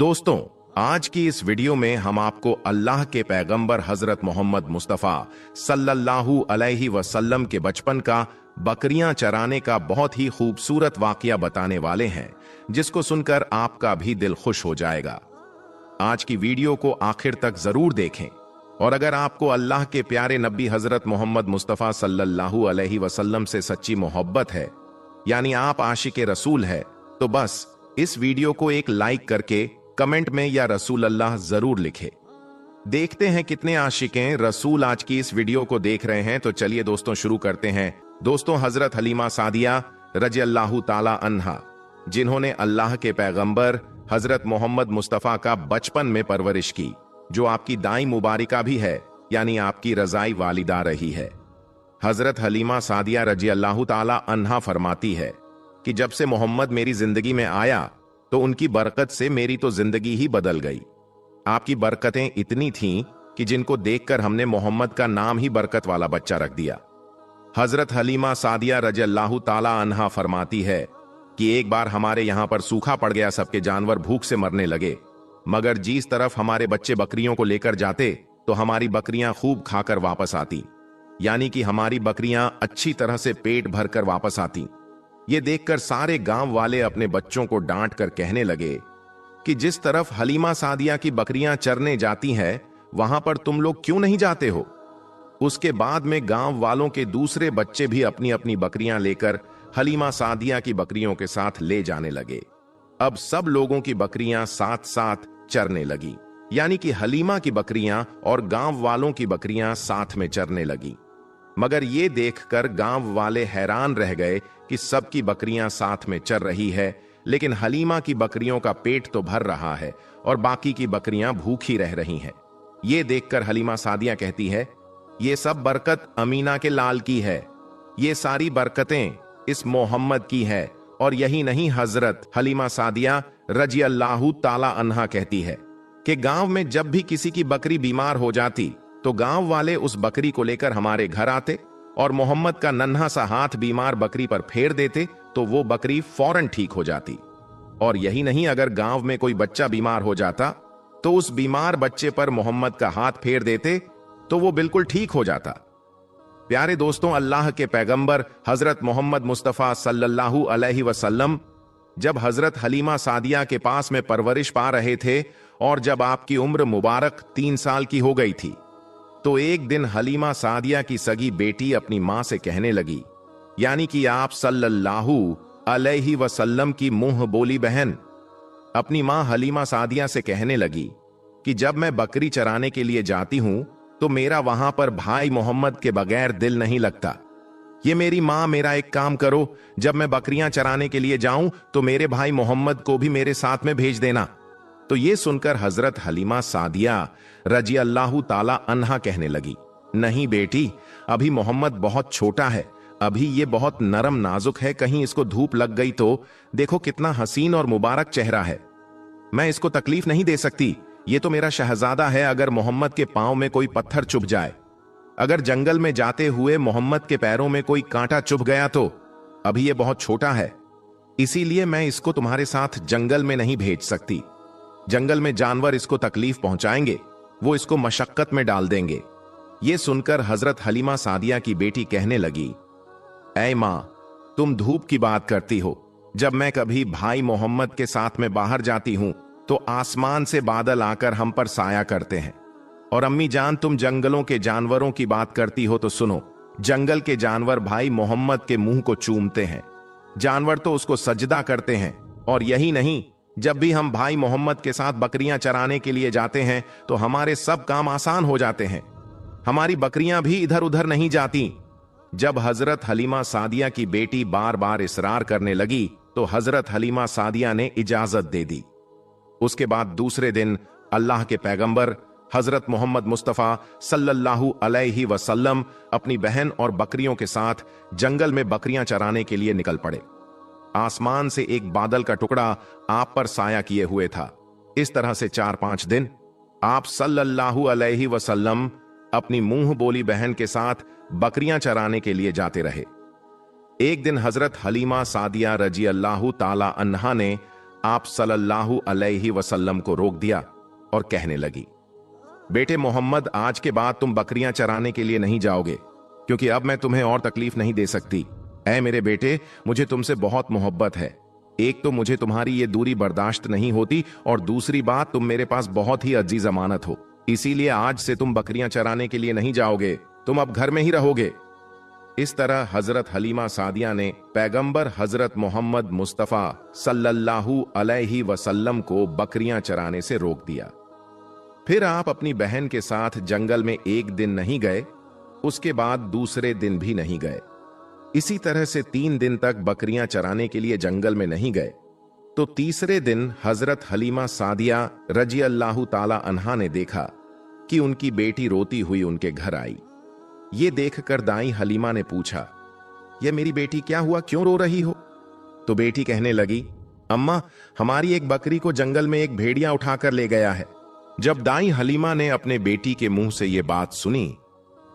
दोस्तों, आज की इस वीडियो में हम आपको अल्लाह के पैगंबर हजरत मोहम्मद मुस्तफ़ा सल्लल्लाहु अलैहि वसल्लम के बचपन का बकरियां चराने का बहुत ही खूबसूरत वाकया बताने वाले हैं, जिसको सुनकर आपका भी दिल खुश हो जाएगा। आज की वीडियो को आखिर तक जरूर देखें और अगर आपको अल्लाह के प्यारे नबी हजरत मोहम्मद मुस्तफ़ा सल्लल्लाहु अलैहि वसल्लम से सच्ची मोहब्बत है, यानी आप आशिक रसूल है, तो बस इस वीडियो को एक लाइक करके कमेंट में या रसूल अल्लाह जरूर लिखे। देखते हैं कितने आशिकें रसूल आज की इस वीडियो को देख रहे हैं। तो चलिए दोस्तों शुरू करते हैं। दोस्तों, हजरत हलीमा सादिया रजी अल्लाह ताला अन्हा, जिन्होंने अल्लाह के पैगंबर हजरत मोहम्मद मुस्तफ़ा का बचपन में परवरिश की, जो आपकी दाई मुबारिका भी है, यानी आपकी रजाई वालिदा रही है। हजरत हलीमा सादिया रजी अल्लाह ताला अन्हा फरमाती है कि जब से मोहम्मद मेरी जिंदगी में आया तो उनकी बरकत से मेरी तो जिंदगी ही बदल गई। आपकी बरकतें इतनी थीं कि जिनको देखकर हमने मोहम्मद का नाम ही बरकत वाला बच्चा रख दिया। हजरत हलीमा सादिया रजी अल्लाह ताला अन्हा फरमाती है कि एक बार हमारे यहां पर सूखा पड़ गया, सबके जानवर भूख से मरने लगे, मगर जिस तरफ हमारे बच्चे बकरियों को लेकर जाते तो हमारी बकरियां खूब खाकर वापस आती, यानी कि हमारी बकरियां अच्छी तरह से पेट भरकर वापस आती। ये देखकर सारे गांव वाले अपने बच्चों को डांट कर कहने लगे कि जिस तरफ हलीमा सादिया की बकरियां चरने जाती हैं, वहां पर तुम लोग क्यों नहीं जाते हो। उसके बाद में गांव वालों के दूसरे बच्चे भी अपनी अपनी बकरियां लेकर हलीमा सादिया की बकरियों के साथ ले जाने लगे। अब सब लोगों की बकरियां साथ साथ चरने लगी, यानी कि हलीमा की बकरियां और गांव वालों की बकरियां साथ में चरने लगी। मगर ये देखकर गांव वाले हैरान रह गए कि सबकी बकरियां साथ में चर रही है, लेकिन हलीमा की बकरियों का पेट तो भर रहा है और बाकी की बकरियां भूखी रह रही हैं। ये देखकर हलीमा सादिया कहती है, ये सब बरकत अमीना के लाल की है, ये सारी बरकतें इस मोहम्मद की है। और यही नहीं, हजरत हलीमा सादिया रजी अल्लाह ताला अन्हा कहती है कि गांव में जब भी किसी की बकरी बीमार हो जाती तो गांव वाले उस बकरी को लेकर हमारे घर आते और मोहम्मद का नन्हा सा हाथ बीमार बकरी पर फेर देते तो वो बकरी फौरन ठीक हो जाती। और यही नहीं, अगर गांव में कोई बच्चा बीमार हो जाता तो उस बीमार बच्चे पर मोहम्मद का हाथ फेर देते तो वो बिल्कुल ठीक हो जाता। प्यारे दोस्तों, अल्लाह के पैगंबर हजरत मोहम्मद मुस्तफ़ा सल्लल्लाहु अलैहि वसल्लम जब हजरत हलीमा सादिया के पास में परवरिश पा रहे थे और जब आपकी उम्र मुबारक 3 साल की हो गई थी, तो एक दिन हलीमा सादिया की सगी बेटी अपनी मां से कहने लगी, यानी कि आप सल्लल्लाहु अलैहि वसल्लम की मुंह बोली बहन अपनी मां हलीमा सादिया से कहने लगी कि जब मैं बकरी चराने के लिए जाती हूं तो मेरा वहां पर भाई मोहम्मद के बगैर दिल नहीं लगता। ये मेरी मां, मेरा एक काम करो, जब मैं बकरियां चराने के लिए जाऊं तो मेरे भाई मोहम्मद को भी मेरे साथ में भेज देना। तो ये सुनकर हजरत हलीमा सादिया रजी अल्लाह ताला अन्हा कहने लगी, नहीं बेटी, अभी मोहम्मद बहुत छोटा है, अभी ये बहुत नरम नाजुक है, कहीं इसको धूप लग गई तो देखो कितना हसीन और मुबारक चेहरा है, मैं इसको तकलीफ नहीं दे सकती। ये तो मेरा शहजादा है, अगर मोहम्मद के पांव में कोई पत्थर चुभ जाए, अगर जंगल में जाते हुए मोहम्मद के पैरों में कोई कांटा चुभ गया तो अभी ये बहुत छोटा है, इसीलिए मैं इसको तुम्हारे साथ जंगल में नहीं भेज सकती। जंगल में जानवर इसको तकलीफ पहुंचाएंगे, वो इसको मशक्कत में डाल देंगे। ये सुनकर हजरत हलीमा सादिया की बेटी कहने लगी, ऐ मां, तुम धूप की बात करती हो, जब मैं कभी भाई मोहम्मद के साथ में बाहर जाती हूं तो आसमान से बादल आकर हम पर साया करते हैं। और अम्मी जान, तुम जंगलों के जानवरों की बात करती हो तो सुनो, जंगल के जानवर भाई मोहम्मद के मुंह को चूमते हैं, जानवर तो उसको सजदा करते हैं। और यही नहीं, जब भी हम भाई मोहम्मद के साथ बकरियां चराने के लिए जाते हैं तो हमारे सब काम आसान हो जाते हैं, हमारी बकरियां भी इधर उधर नहीं जाती। जब हजरत हलीमा सादिया की बेटी बार बार इसरार करने लगी तो हजरत हलीमा सादिया ने इजाजत दे दी। उसके बाद दूसरे दिन अल्लाह के पैगंबर हजरत मोहम्मद मुस्तफ़ा सल्लल्लाहु अलैहि वसल्लम अपनी बहन और बकरियों के साथ जंगल में बकरियां चराने के लिए निकल पड़े। आसमान से एक बादल का टुकड़ा आप पर साया किए हुए था। इस तरह से 4-5 दिन आप सल्लल्लाहु अलैहि वसल्लम अपनी मुंह बोली बहन के साथ बकरियां चराने के लिए जाते रहे। एक दिन हजरत हलीमा सादिया रजी अल्लाह ताला अन्हा ने आप सल्लल्लाहु अलैहि वसल्लम को रोक दिया और कहने लगी, बेटे मोहम्मद, आज के बाद तुम बकरियां चराने के लिए नहीं जाओगे, क्योंकि अब मैं तुम्हें और तकलीफ नहीं दे सकती। ऐ मेरे बेटे, मुझे तुमसे बहुत मोहब्बत है। एक तो मुझे तुम्हारी ये दूरी बर्दाश्त नहीं होती, और दूसरी बात, तुम मेरे पास बहुत ही अजीज अमानत हो। इसीलिए आज से तुम बकरियां चराने के लिए नहीं जाओगे, तुम अब घर में ही रहोगे। इस तरह हजरत हलीमा सादिया ने पैगंबर हजरत मोहम्मद मुस्तफा सल्लल्लाहु अलैहि वसल्लम को बकरियां चराने से रोक दिया। फिर आप अपनी बहन के साथ जंगल में एक दिन नहीं गए, उसके बाद दूसरे दिन भी नहीं गए। इसी तरह से 3 दिन तक बकरियां चराने के लिए जंगल में नहीं गए। तो तीसरे दिन हजरत हलीमा सादिया रजी अल्लाह ताला अन्हा ने देखा कि उनकी बेटी रोती हुई उनके घर आई। ये देखकर दाई हलीमा ने पूछा, यह मेरी बेटी क्या हुआ, क्यों रो रही हो? तो बेटी कहने लगी, अम्मा, हमारी एक बकरी को जंगल में एक भेड़िया उठाकर ले गया है। जब दाई हलीमा ने अपने बेटी के मुंह से यह बात सुनी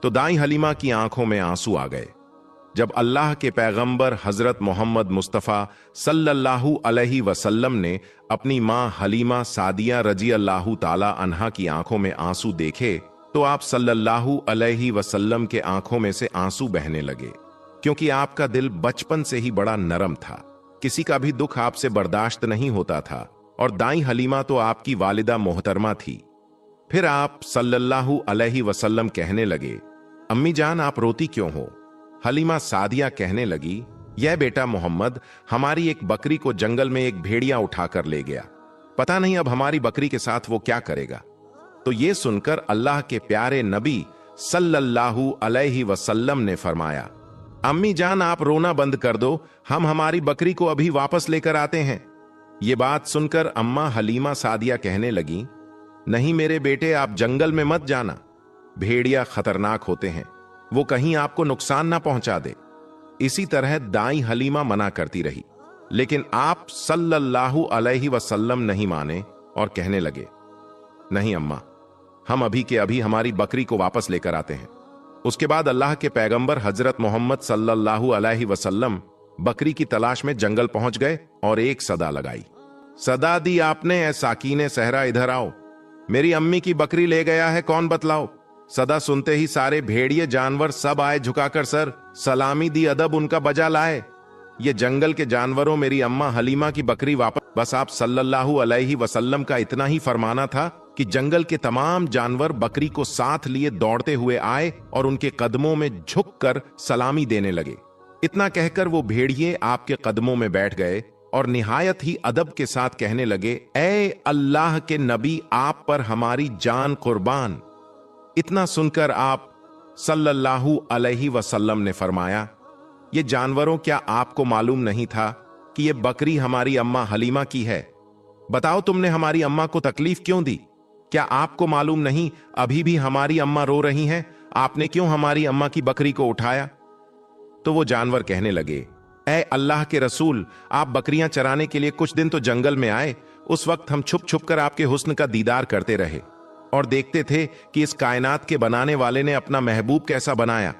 तो दाई हलीमा की आंखों में आंसू आ गए। जब अल्लाह के पैगंबर हजरत मोहम्मद मुस्तफा सल्लल्लाहु अलैहि वसल्लम ने अपनी मां हलीमा सादिया रजी अल्लाह ताला अन्हा की आंखों में आंसू देखे तो आप सल्लल्लाहु अलैहि वसल्लम के आंखों में से आंसू बहने लगे, क्योंकि आपका दिल बचपन से ही बड़ा नरम था। किसी का भी दुख आपसे बर्दाश्त नहीं होता था, और दाई हलीमा तो आपकी वालिदा मोहतरमा थी। फिर आप सल्लल्लाहु अलैहि वसल्लम कहने लगे, अम्मी जान, आप रोती क्यों हो? हलीमा सादिया कहने लगी, यह बेटा मोहम्मद हमारी एक बकरी को जंगल में एक भेड़िया उठाकर ले गया, पता नहीं अब हमारी बकरी के साथ वो क्या करेगा। तो ये सुनकर अल्लाह के प्यारे नबी सल्लल्लाहु अलैहि वसल्लम ने फरमाया, अम्मी जान, आप रोना बंद कर दो, हम हमारी बकरी को अभी वापस लेकर आते हैं। ये बात सुनकर अम्मा हलीमा सादिया कहने लगी, नहीं मेरे बेटे, आप जंगल में मत जाना, भेड़िया खतरनाक होते हैं, वो कहीं आपको नुकसान ना पहुंचा दे। इसी तरह दाई हलीमा मना करती रही, लेकिन आप सल्लल्लाहु अलैहि वसल्लम नहीं माने और कहने लगे, नहीं अम्मा, हम अभी के अभी हमारी बकरी को वापस लेकर आते हैं। उसके बाद अल्लाह के पैगंबर हजरत मोहम्मद सल्लल्लाहु अलैहि वसल्लम बकरी की तलाश में जंगल पहुंच गए और एक सदा लगाई। सदा दी आपने, ऐ साकीने सहरा, इधर आओ, मेरी अम्मी की बकरी ले गया है, कौन बतलाओ। सदा सुनते ही सारे भेड़िए जानवर सब आए झुकाकर सर सलामी दी, अदब उनका बजा लाए। ये जंगल के जानवरों, मेरी अम्मा हलीमा की बकरी वापस। बस आप सल्लल्लाहु अलैहि वसल्लम का इतना ही फरमाना था कि जंगल के तमाम जानवर बकरी को साथ लिए दौड़ते हुए आए और उनके कदमों में झुककर सलामी देने लगे। इतना कहकर वो भेड़िए आपके कदमों में बैठ गए और निहायत ही अदब के साथ कहने लगे, ऐ अल्लाह के नबी, आप पर हमारी जान कुर्बान। इतना सुनकर आप सल्लल्लाहु अलैहि वसल्लम ने फरमाया, ये जानवरों, क्या आपको मालूम नहीं था कि ये बकरी हमारी अम्मा हलीमा की है? बताओ, तुमने हमारी अम्मा को तकलीफ क्यों दी? क्या आपको मालूम नहीं अभी भी हमारी अम्मा रो रही हैं? आपने क्यों हमारी अम्मा की बकरी को उठाया? तो वो जानवर कहने लगे, ऐ अल्लाह के रसूल, आप बकरियां चराने के लिए कुछ दिन तो जंगल में आए, उस वक्त हम छुप छुप कर आपके हुस्न का दीदार करते रहे और देखते थे कि इस कायनात के बनाने वाले ने अपना महबूब कैसा बनाया।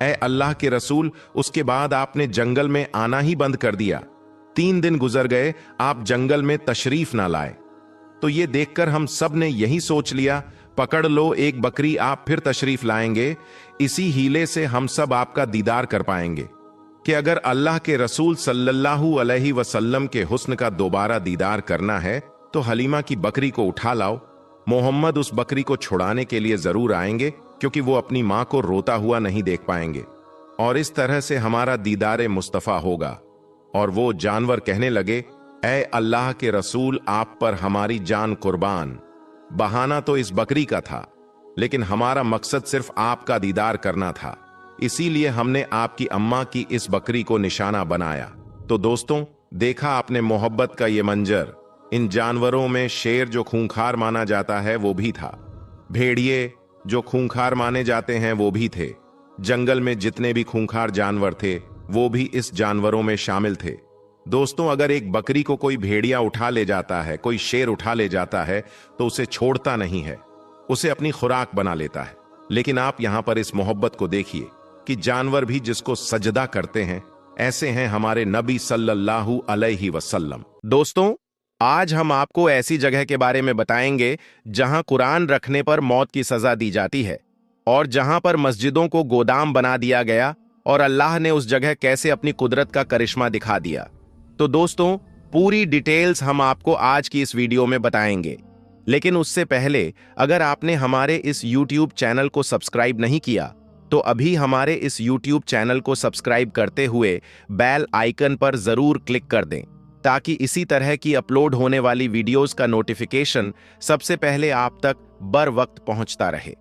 ऐ अल्लाह के रसूल, उसके बाद आपने जंगल में आना ही बंद कर दिया। 3 दिन गुजर गए, आप जंगल में तशरीफ ना लाए। तो ये देखकर हम सब ने यही सोच लिया, पकड़ लो एक बकरी, आप फिर तशरीफ लाएंगे, इसी हीले से हम सब आपका दीदार कर पाएंगे कि अगर अल्लाह के रसूल सल्लल्लाहु अलैहि वसल्लम के हुस्न का दोबारा दीदार करना है तो हलीमा की बकरी को उठा लाओ। मोहम्मद उस बकरी को छुड़ाने के लिए जरूर आएंगे, क्योंकि वो अपनी मां को रोता हुआ नहीं देख पाएंगे, और इस तरह से हमारा दीदार मुस्तफा होगा। और वो जानवर कहने लगे, ऐ अल्लाह के रसूल, आप पर हमारी जान कुर्बान। बहाना तो इस बकरी का था, लेकिन हमारा मकसद सिर्फ आपका दीदार करना था, इसीलिए हमने आपकी अम्मा की इस बकरी को निशाना बनाया। तो दोस्तों, देखा आपने मोहब्बत का ये मंजर। इन जानवरों में शेर जो खूंखार माना जाता है वो भी था, भेड़िए जो खूंखार माने जाते हैं वो भी थे, जंगल में जितने भी खूंखार जानवर थे वो भी इस जानवरों में शामिल थे। दोस्तों, अगर एक बकरी को कोई भेड़िया उठा ले जाता है, कोई शेर उठा ले जाता है, तो उसे छोड़ता नहीं है, उसे अपनी खुराक बना लेता है। लेकिन आप यहां पर इस मोहब्बत को देखिए कि जानवर भी जिसको सजदा करते हैं, ऐसे हैं हमारे नबी सल्लल्लाहु अलैहि वसल्लम। दोस्तों, आज हम आपको ऐसी जगह के बारे में बताएंगे जहां कुरान रखने पर मौत की सजा दी जाती है और जहां पर मस्जिदों को गोदाम बना दिया गया और अल्लाह ने उस जगह कैसे अपनी कुदरत का करिश्मा दिखा दिया। तो दोस्तों, पूरी डिटेल्स हम आपको आज की इस वीडियो में बताएंगे। लेकिन उससे पहले अगर आपने हमारे इस YouTube चैनल को सब्सक्राइब नहीं किया तो अभी हमारे इस YouTube चैनल को सब्सक्राइब करते हुए बेल आइकन पर जरूर क्लिक कर दें ताकि इसी तरह की अपलोड होने वाली वीडियोस का नोटिफिकेशन सबसे पहले आप तक बर वक्त पहुंचता रहे।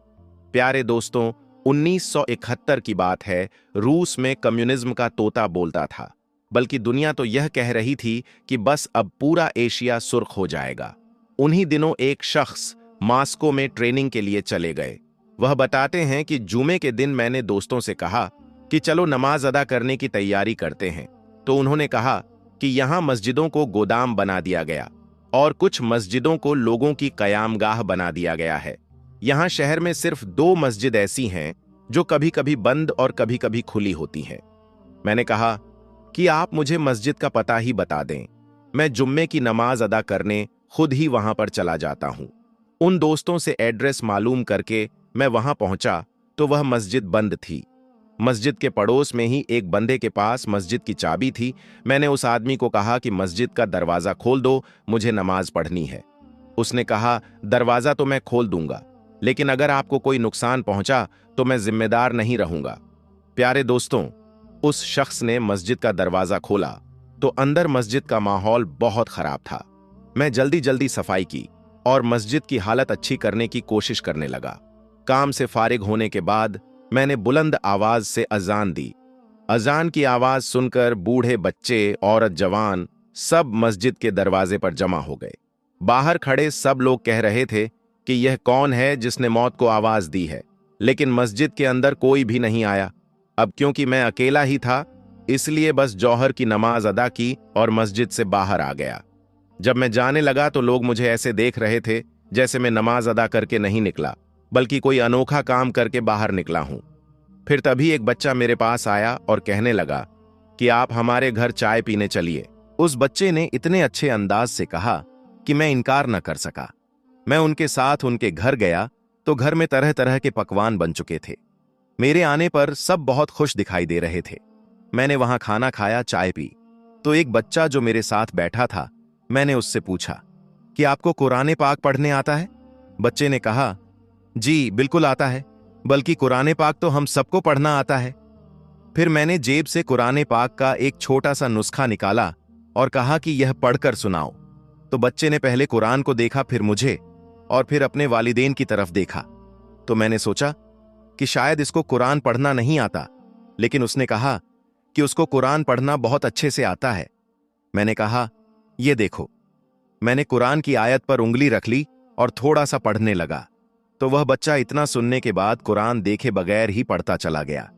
प्यारे दोस्तों, 1971 की बात है। रूस में कम्युनिज्म का तोता बोलता था, बल्कि दुनिया तो यह कह रही थी कि बस अब पूरा एशिया सुर्ख हो जाएगा। उन्हीं दिनों एक शख्स मॉस्को में ट्रेनिंग के लिए चले गए। वह बताते हैं कि जुमे के दिन मैंने दोस्तों से कहा कि चलो नमाज अदा करने की तैयारी करते हैं। तो उन्होंने कहा कि यहां मस्जिदों को गोदाम बना दिया गया और कुछ मस्जिदों को लोगों की कयामगाह बना दिया गया है। यहां शहर में सिर्फ 2 मस्जिद ऐसी हैं जो कभी कभी बंद और कभी कभी खुली होती हैं। मैंने कहा कि आप मुझे मस्जिद का पता ही बता दें, मैं जुम्मे की नमाज अदा करने खुद ही वहां पर चला जाता हूं। उन दोस्तों से एड्रेस मालूम करके मैं वहां पहुंचा तो वह मस्जिद बंद थी। मस्जिद के पड़ोस में ही एक बंदे के पास मस्जिद की चाबी थी। मैंने उस आदमी को कहा कि मस्जिद का दरवाजा खोल दो, मुझे नमाज पढ़नी है। उसने कहा, दरवाजा तो मैं खोल दूंगा, लेकिन अगर आपको कोई नुकसान पहुंचा तो मैं जिम्मेदार नहीं रहूंगा। प्यारे दोस्तों, उस शख्स ने मस्जिद का दरवाजा खोला तो अंदर मस्जिद का माहौल बहुत खराब था। मैं जल्दी जल्दी सफाई की और मस्जिद की हालत अच्छी करने की कोशिश करने लगा। काम से फारिग होने के बाद मैंने बुलंद आवाज से अजान दी। अजान की आवाज सुनकर बूढ़े, बच्चे, औरत, जवान सब मस्जिद के दरवाजे पर जमा हो गए। बाहर खड़े सब लोग कह रहे थे कि यह कौन है जिसने मौत को आवाज दी है, लेकिन मस्जिद के अंदर कोई भी नहीं आया। अब क्योंकि मैं अकेला ही था इसलिए बस जौहर की नमाज अदा की और मस्जिद से बाहर आ गया। जब मैं जाने लगा तो लोग मुझे ऐसे देख रहे थे जैसे मैं नमाज अदा करके नहीं निकला, बल्कि कोई अनोखा काम करके बाहर निकला हूं। फिर तभी एक बच्चा मेरे पास आया और कहने लगा कि आप हमारे घर चाय पीने चलिए। उस बच्चे ने इतने अच्छे अंदाज से कहा कि मैं इनकार न कर सका। मैं उनके साथ उनके घर गया तो घर में तरह तरह के पकवान बन चुके थे। मेरे आने पर सब बहुत खुश दिखाई दे रहे थे। मैंने वहां खाना खाया, चाय पी। तो एक बच्चा जो मेरे साथ बैठा था, मैंने उससे पूछा कि आपको कुरान पाक पढ़ने आता है? बच्चे ने कहा, जी बिल्कुल आता है, बल्कि कुरान पाक तो हम सबको पढ़ना आता है। फिर मैंने जेब से कुरान पाक का एक छोटा सा नुस्खा निकाला और कहा कि यह पढ़कर सुनाओ। तो बच्चे ने पहले कुरान को देखा, फिर मुझे और फिर अपने वालिदैन की तरफ देखा। तो मैंने सोचा कि शायद इसको कुरान पढ़ना नहीं आता, लेकिन उसने कहा कि उसको कुरान पढ़ना बहुत अच्छे से आता है। मैंने कहा, ये देखो। मैंने कुरान की आयत पर उंगली रख ली और थोड़ा सा पढ़ने लगा। तो वह बच्चा इतना सुनने के बाद कुरान देखे बगैर ही पढ़ता चला गया।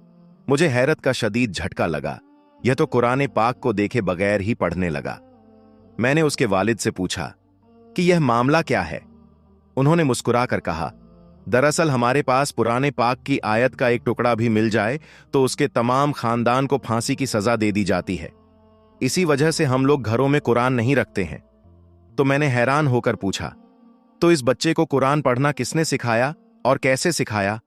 मुझे हैरत का शदीद झटका लगा। यह तो कुरान पाक को देखे बगैर ही पढ़ने लगा। मैंने उसके वालिद से पूछा कि यह मामला क्या है। उन्होंने मुस्कुराकर कहा, दरअसल हमारे पास पुराने पाक की आयत का एक टुकड़ा भी मिल जाए तो उसके तमाम खानदान को फांसी की सजा दे दी जाती है। इसी वजह से हम लोग घरों में कुरान नहीं रखते हैं। तो मैंने हैरान होकर पूछा, तो इस बच्चे को कुरान पढ़ना किसने सिखाया और कैसे सिखाया,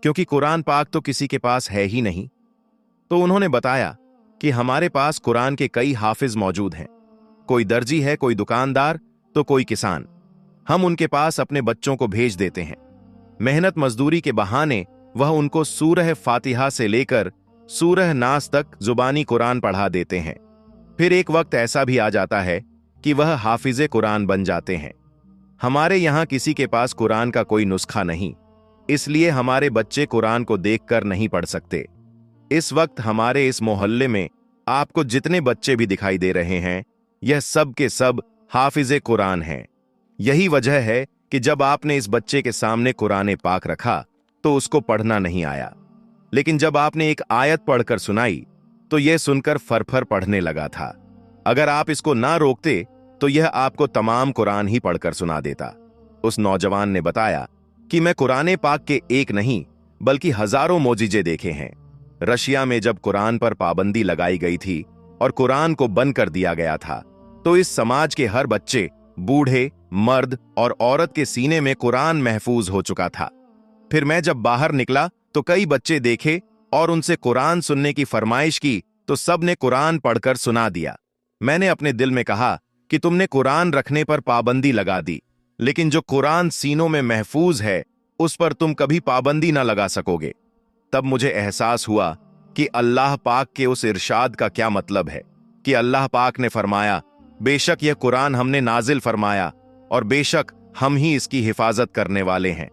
क्योंकि कुरान पाक तो किसी के पास है ही नहीं। तो उन्होंने बताया कि हमारे पास कुरान के कई हाफिज मौजूद हैं। कोई दर्जी है, कोई दुकानदार, तो कोई किसान। हम उनके पास अपने बच्चों को भेज देते हैं। मेहनत मजदूरी के बहाने वह उनको सूरह फातिहा से लेकर सूरह नास तक जुबानी कुरान पढ़ा देते हैं। फिर एक वक्त ऐसा भी आ जाता है कि वह हाफिजे कुरान बन जाते हैं। हमारे यहां किसी के पास कुरान का कोई नुस्खा नहीं, इसलिए हमारे बच्चे कुरान को देखकर नहीं पढ़ सकते। इस वक्त हमारे इस मोहल्ले में आपको जितने बच्चे भी दिखाई दे रहे हैं, यह सब के सब हाफिजे कुरान हैं। यही वजह है कि जब आपने इस बच्चे के सामने कुरान पाक रखा तो उसको पढ़ना नहीं आया, लेकिन जब आपने एक आयत पढ़कर सुनाई तो यह सुनकर फरफर पढ़ने लगा था। अगर आप इसको ना रोकते तो यह आपको तमाम कुरान ही पढ़कर सुना देता। उस नौजवान ने बताया कि मैं कुरान पाक के एक नहीं बल्कि हजारों मोजिजे देखे हैं। रशिया में जब कुरान पर पाबंदी लगाई गई थी और कुरान को बंद कर दिया गया था, तो इस समाज के हर बच्चे, बूढ़े, मर्द और औरत के सीने में कुरान महफूज हो चुका था। फिर मैं जब बाहर निकला तो कई बच्चे देखे और उनसे कुरान सुनने की फरमाइश की तो सब ने कुरान पढ़कर सुना दिया। मैंने अपने दिल में कहा कि तुमने कुरान रखने पर पाबंदी लगा दी, लेकिन जो कुरान सीनों में महफूज है उस पर तुम कभी पाबंदी ना लगा सकोगे। तब मुझे एहसास हुआ कि अल्लाह पाक के उस इरशाद का क्या मतलब है कि अल्लाह पाक ने फरमाया, बेशक यह कुरान हमने नाजिल फरमाया और बेशक हम ही इसकी हिफाजत करने वाले हैं।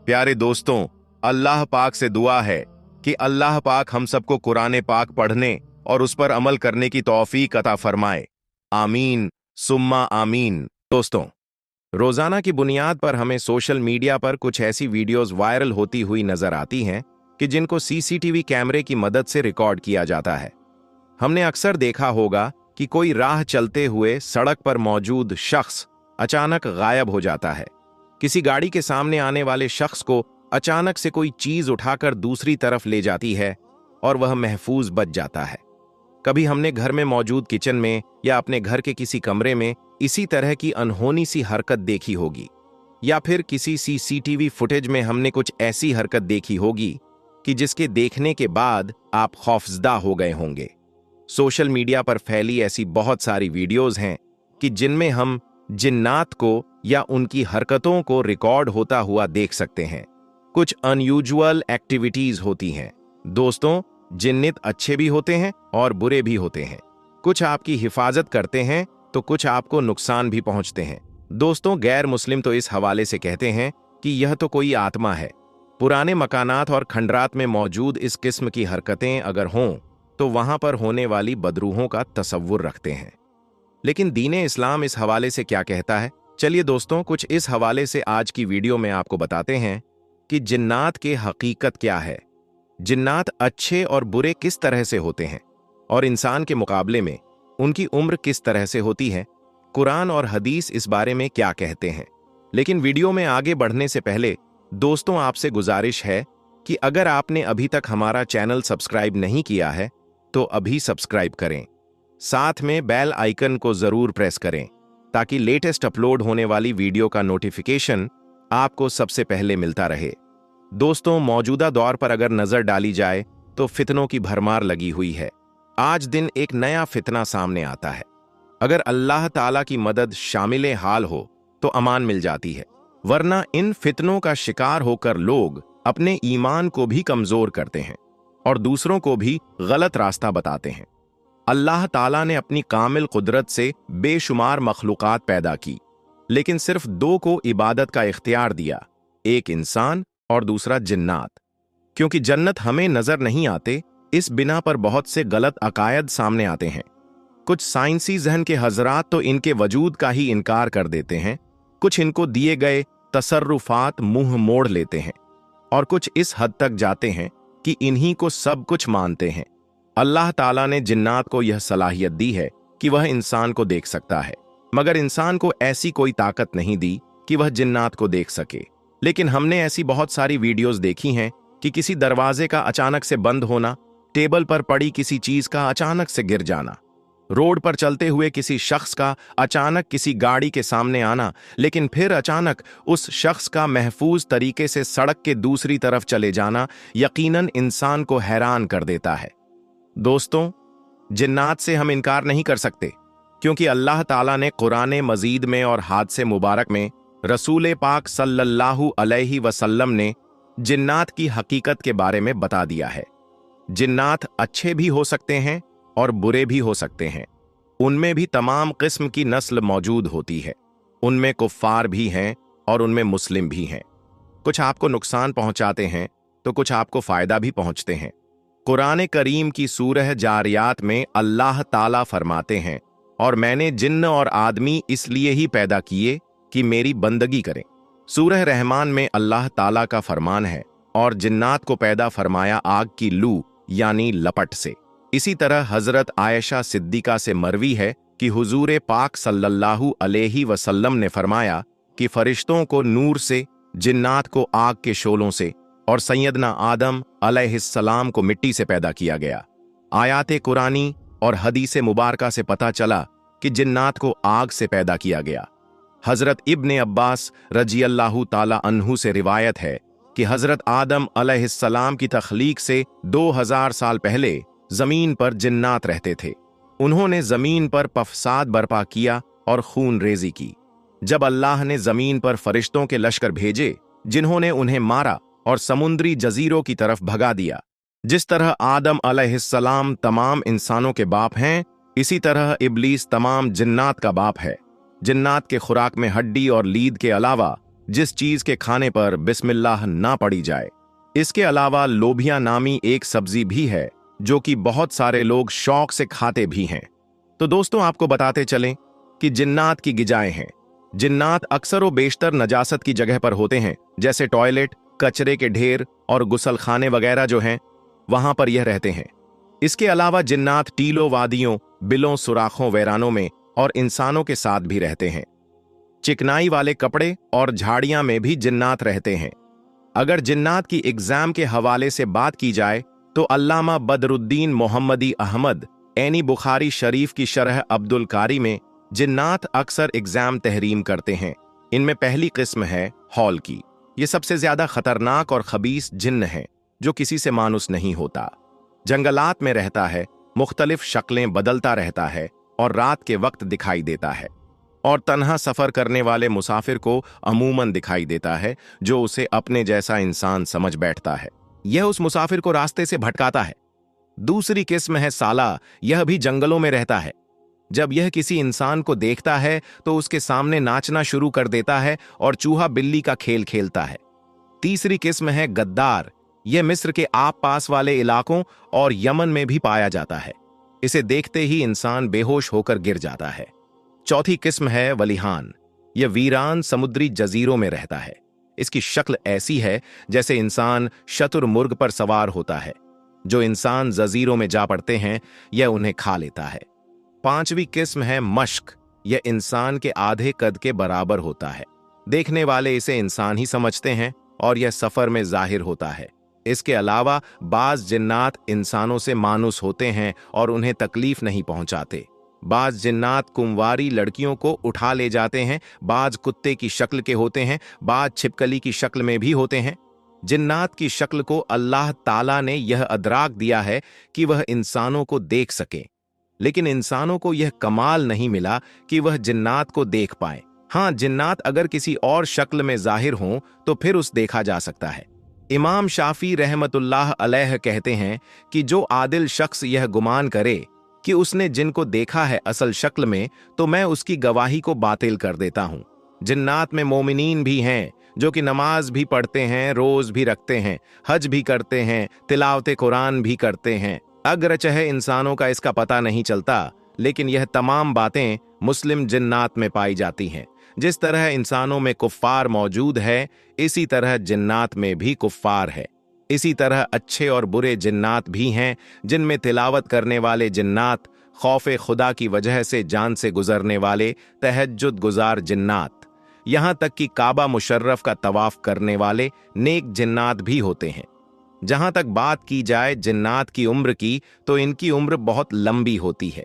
प्यारे दोस्तों, अल्लाह पाक से दुआ है कि अल्लाह पाक हम सबको कुरान पाक पढ़ने और उस पर अमल करने की तौफीक अता फरमाए। आमीन सुम्मा आमीन। दोस्तों, रोजाना की बुनियाद पर हमें सोशल मीडिया पर कुछ ऐसी वीडियोस वायरल होती हुई नजर आती हैं कि जिनको सीसीटीवी कैमरे की मदद से रिकॉर्ड किया जाता है। हमने अक्सर देखा होगा कि कोई राह चलते हुए सड़क पर मौजूद शख्स अचानक गायब हो जाता है। किसी गाड़ी के सामने आने वाले शख्स को अचानक से कोई चीज उठाकर दूसरी तरफ ले जाती है और वह महफूज बच जाता है। कभी हमने घर में मौजूद किचन में या अपने घर के किसी कमरे में इसी तरह की अनहोनी सी हरकत देखी होगी, या फिर किसी सीसीटीवी फुटेज में हमने कुछ ऐसी हरकत देखी होगी कि जिसके देखने के बाद आप खौफजदा हो गए होंगे। सोशल मीडिया पर फैली ऐसी बहुत सारी वीडियोस हैं कि जिनमें हम जिन्नात को या उनकी हरकतों को रिकॉर्ड होता हुआ देख सकते हैं। कुछ अनयूजुअल एक्टिविटीज होती हैं। दोस्तों, जिन्नित अच्छे भी होते हैं और बुरे भी होते हैं। कुछ आपकी हिफाजत करते हैं तो कुछ आपको नुकसान भी पहुंचते हैं। दोस्तों, गैर मुस्लिम तो इस हवाले से कहते हैं कि यह तो कोई आत्मा है। पुराने मकानात और खंडरात में मौजूद इस किस्म की हरकतें अगर हों तो वहां पर होने वाली बदरूहों का तसव्वुर रखते हैं। लेकिन दीने इस्लाम इस हवाले से क्या कहता है? चलिए दोस्तों, कुछ इस हवाले से आज की वीडियो में आपको बताते हैं कि जिन्नात के हकीकत क्या है, जिन्नात अच्छे और बुरे किस तरह से होते हैं और इंसान के मुकाबले में उनकी उम्र किस तरह से होती है। कुरान और हदीस इस बारे में क्या कहते हैं। लेकिन वीडियो में आगे बढ़ने से पहले दोस्तों, आपसे गुजारिश है कि अगर आपने अभी तक हमारा चैनल सब्सक्राइब नहीं किया है तो अभी सब्सक्राइब करें, साथ में बेल आइकन को जरूर प्रेस करें ताकि लेटेस्ट अपलोड होने वाली वीडियो का नोटिफिकेशन आपको सबसे पहले मिलता रहे। दोस्तों, मौजूदा दौर पर अगर नजर डाली जाए तो फितनों की भरमार लगी हुई है। आज दिन एक नया फितना सामने आता है। अगर अल्लाह ताला की मदद शामिल हाल हो तो अमान मिल जाती है, वरना इन फितनों का शिकार होकर लोग अपने ईमान को भी कमजोर करते हैं और दूसरों को भी गलत रास्ता बताते हैं। अल्लाह ताला ने अपनी कामिल कुदरत से बेशुमार मखलूकात पैदा की, लेकिन सिर्फ दो को इबादत का इख्तियार दिया, एक इंसान और दूसरा जिन्नात। क्योंकि जन्नत हमें नजर नहीं आते, इस बिना पर बहुत से गलत अकायद सामने आते हैं। कुछ साइंसी जहन के हजरात तो इनके वजूद का ही इनकार कर देते हैं, कुछ इनको दिए गए तसर्रुफात मुंह मोड़ लेते हैं और कुछ इस हद तक जाते हैं कि इन्हीं को सब कुछ मानते हैं। अल्लाह ताला ने जिन्नात को यह सलाहियत दी है कि वह इंसान को देख सकता है, मगर इंसान को ऐसी कोई ताकत नहीं दी कि वह जिन्नात को देख सके। लेकिन हमने ऐसी बहुत सारी वीडियोस देखी हैं कि किसी दरवाजे का अचानक से बंद होना, टेबल पर पड़ी किसी चीज का अचानक से गिर जाना, रोड पर चलते हुए किसी शख्स का अचानक किसी गाड़ी के सामने आना, लेकिन फिर अचानक उस शख्स का महफूज तरीके से सड़क के दूसरी तरफ चले जाना यकीनन इंसान को हैरान कर देता है। दोस्तों, जिन्नात से हम इनकार नहीं कर सकते, क्योंकि अल्लाह ताला ने कुरान मजीद में और हादसे मुबारक में रसूल पाक सल्लल्लाहु अलैहि वसल्लम ने जिन्नात की हकीकत के बारे में बता दिया है। जिन्नात अच्छे भी हो सकते हैं और बुरे भी हो सकते हैं। उनमें भी तमाम किस्म की नस्ल मौजूद होती है। उनमें कुफ्फार भी हैं और उनमें मुस्लिम भी हैं। कुछ आपको नुकसान पहुंचाते हैं तो कुछ आपको फायदा भी पहुंचते हैं। कुरान करीम की सूरह जारियात में अल्लाह ताला फरमाते हैं, और मैंने जिन्न और आदमी इसलिए ही पैदा किए कि मेरी बंदगी करें। सूरह रहमान में अल्लाह ताला का फरमान है, और जिन्नात को पैदा फरमाया आग की लू यानी लपट से। इसी तरह हजरत आयशा सिद्दीका से मरवी है कि हुजूर पाक सल्लल्लाहु अलैहि वसल्लम ने फरमाया कि फरिश्तों को नूर से, जिन्नात को आग के शोलों से और सैयदना आदम अलैहिस्सलाम को मिट्टी से पैदा किया गया। आयात कुरानी और हदीस मुबारका से पता चला कि जिन्नात को आग से पैदा किया गया। हजरत इब्ने अब्बास रजियल्लाहु ताला अन्हु से रिवायत है कि हजरत आदम अलैहिस्सलाम की तख्लीक से 2000 साल पहले जमीन पर जिन्नात रहते थे। उन्होंने जमीन पर फसाद बर्पा किया और खून रेजी की। जब अल्लाह ने जमीन पर फरिश्तों के लश्कर भेजे जिन्होंने उन्हें मारा और समुद्री जजीरों की तरफ भगा दिया। जिस तरह आदम अलैहिस्सलाम तमाम इंसानों के बाप हैं, इसी तरह इब्लीस तमाम जिन्नात का बाप है। जिन्नात के खुराक में हड्डी और लीद के अलावा जिस चीज के खाने पर बिस्मिल्लाह ना पड़ी जाए, इसके अलावा लोबिया नामी एक सब्जी भी है जो कि बहुत सारे लोग शौक से खाते भी हैं। तो दोस्तों, आपको बताते चलें कि जिन्नात की गिजाएं हैं। जिन्नात अक्सर व बेशतर नजासत की जगह पर होते हैं, जैसे टॉयलेट, कचरे के ढेर और गुसलखाने वगैरह जो हैं, वहां पर यह रहते हैं। इसके अलावा जिन्नात टीलों, वादियों, बिलों, सुराखों, वैरानों में और इंसानों के साथ भी रहते हैं। चिकनाई वाले कपड़े और झाड़ियां में भी जिन्नात रहते हैं। अगर जिन्नात की एग्जाम के हवाले से बात की जाए तो अल्लामा बदरुद्दीन मोहम्मदी अहमद ऐनी बुखारी शरीफ की शरह अब्दुल कारी में जिन्नात अक्सर एग्जाम तहरीम करते हैं। इनमें पहली किस्म है हॉल की। ये सबसे ज्यादा खतरनाक और खबीस जिन्न है जो किसी से मानुस नहीं होता। जंगलात में रहता है, मुख्तलिफ शक्लें बदलता रहता है और रात के वक्त दिखाई देता है और तन्हा सफर करने वाले मुसाफिर को अमूमन दिखाई देता है जो उसे अपने जैसा इंसान समझ बैठता है। यह उस मुसाफिर को रास्ते से भटकाता है। दूसरी किस्म है साला। यह भी जंगलों में रहता है। जब यह किसी इंसान को देखता है तो उसके सामने नाचना शुरू कर देता है और चूहा बिल्ली का खेल खेलता है। तीसरी किस्म है गद्दार। यह मिस्र के आप पास वाले इलाकों और यमन में भी पाया जाता है। इसे देखते ही इंसान बेहोश होकर गिर जाता है। चौथी किस्म है वलिहान। यह वीरान समुद्री जजीरों में रहता है। इसकी शक्ल ऐसी है जैसे इंसान शतुरमुर्ग पर सवार होता है। जो इंसान जजीरों में जा पड़ते हैं यह उन्हें खा लेता है। पांचवी किस्म है मश्क। यह इंसान के आधे कद के बराबर होता है। देखने वाले इसे इंसान ही समझते हैं और यह सफर में जाहिर होता है। इसके अलावा बाज जिन्नात इंसानों से मानुस होते हैं और उन्हें तकलीफ नहीं पहुंचाते। बाज जिन्नात कुंवारी लड़कियों को उठा ले जाते हैं। बाज कुत्ते की शक्ल के होते हैं, बाज छिपकली की शक्ल में भी होते हैं। जिन्नात की शक्ल को अल्लाह ताला ने यह अदराक दिया है कि वह इंसानों को देख सके, लेकिन इंसानों को यह कमाल नहीं मिला कि वह जिन्नात को देख पाए। हाँ, जिन्नात अगर किसी और शक्ल में जाहिर हों तो फिर उस देखा जा सकता है। इमाम शाफी रहमतुल्लाह अलैह कहते हैं कि जो आदिल शख्स यह गुमान करे कि उसने जिनको देखा है असल शक्ल में, तो मैं उसकी गवाही को बातिल कर देता हूं। जिन्नात में मोमिनीन भी हैं जो कि नमाज भी पढ़ते हैं, रोज भी रखते हैं, हज भी करते हैं, तिलावत कुरान भी करते हैं। अगरचह इंसानों का इसका पता नहीं चलता, लेकिन यह तमाम बातें मुस्लिम जिन्नात में पाई जाती हैं। जिस तरह इंसानों में कुफ्फार मौजूद है, इसी तरह जिन्नात में भी कुफ्फार है। इसी तरह अच्छे और बुरे जिन्नात भी हैं, जिनमें तिलावत करने वाले जिन्नात, खौफे खुदा की वजह से जान से गुजरने वाले तहज्जुद गुजार जिन्नात, यहाँ तक कि काबा मुशर्रफ का तवाफ करने वाले नेक जिन्नात भी होते हैं। जहां तक बात की जाए जिन्नात की उम्र की, तो इनकी उम्र बहुत लंबी होती है।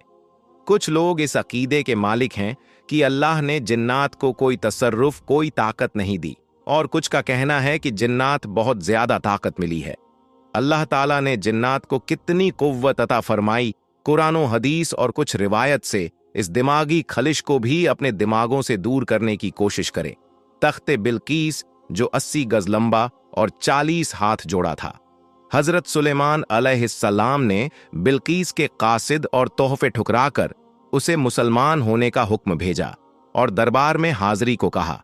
कुछ लोग इस अकीदे के मालिक हैं कि अल्लाह ने जिन्नात को कोई तसर्रुफ, कोई ताकत नहीं दी, और कुछ का कहना है कि जिन्नात बहुत ज्यादा ताकत मिली है। अल्लाह ताला ने जिन्नात को कितनी कुव्वत अता फरमाई, कुरान और हदीस और कुछ रिवायत से इस दिमागी खलिश को भी अपने दिमागों से दूर करने की कोशिश करें। तख्ते बिल्कीस जो 80 गज लंबा और 40 हाथ जोड़ा था। हजरत सुलेमान अलैहिस्सलाम ने बिल्कीस के कासिद और तोहफे ठुकराकर उसे मुसलमान होने का हुक्म भेजा और दरबार में हाजिरी को कहा।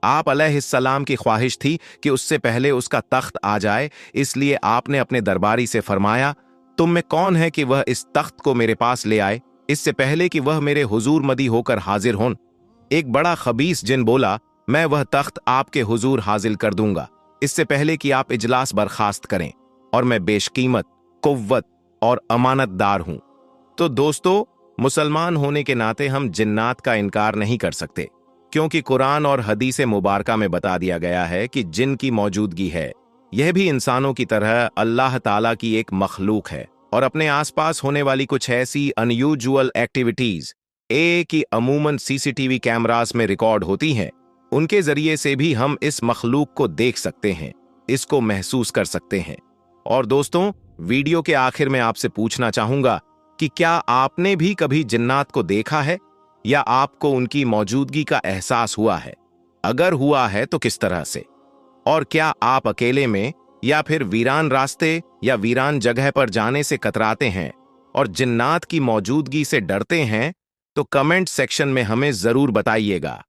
आप अलैहिस्सलाम की ख्वाहिश थी कि उससे पहले उसका तख्त आ जाए, इसलिए आपने अपने दरबारी से फरमाया, तुम में कौन है कि वह इस तख्त को मेरे पास ले आए इससे पहले कि वह मेरे हुजूर मदी होकर हाजिर हों। एक बड़ा खबीस जिन बोला, मैं वह तख्त आपके हुजूर हाजिर कर दूंगा इससे पहले कि आप इजलास बर्खास्त करें, और मैं बेशकीमत, कुव्वत और अमानतदार हूं। तो दोस्तों, मुसलमान होने के नाते हम जिन्नात का इनकार नहीं कर सकते, क्योंकि कुरान और हदीस मुबारका में बता दिया गया है कि जिन की मौजूदगी है, यह भी इंसानों की तरह अल्लाह ताला की एक मखलूक है और अपने आसपास होने वाली कुछ ऐसी अनयूजुअल एक्टिविटीज कि अमूमन सीसीटीवी कैमरास में रिकॉर्ड होती हैं, उनके जरिए से भी हम इस मखलूक को देख सकते हैं, इसको महसूस कर सकते हैं। और दोस्तों, वीडियो के आखिर में आपसे पूछना चाहूंगा कि क्या आपने भी कभी जिन्नात को देखा है या आपको उनकी मौजूदगी का एहसास हुआ है? अगर हुआ है तो किस तरह से? और क्या आप अकेले में या फिर वीरान रास्ते या वीरान जगह पर जाने से कतराते हैं और जिन्नात की मौजूदगी से डरते हैं? तो कमेंट सेक्शन में हमें जरूर बताइएगा।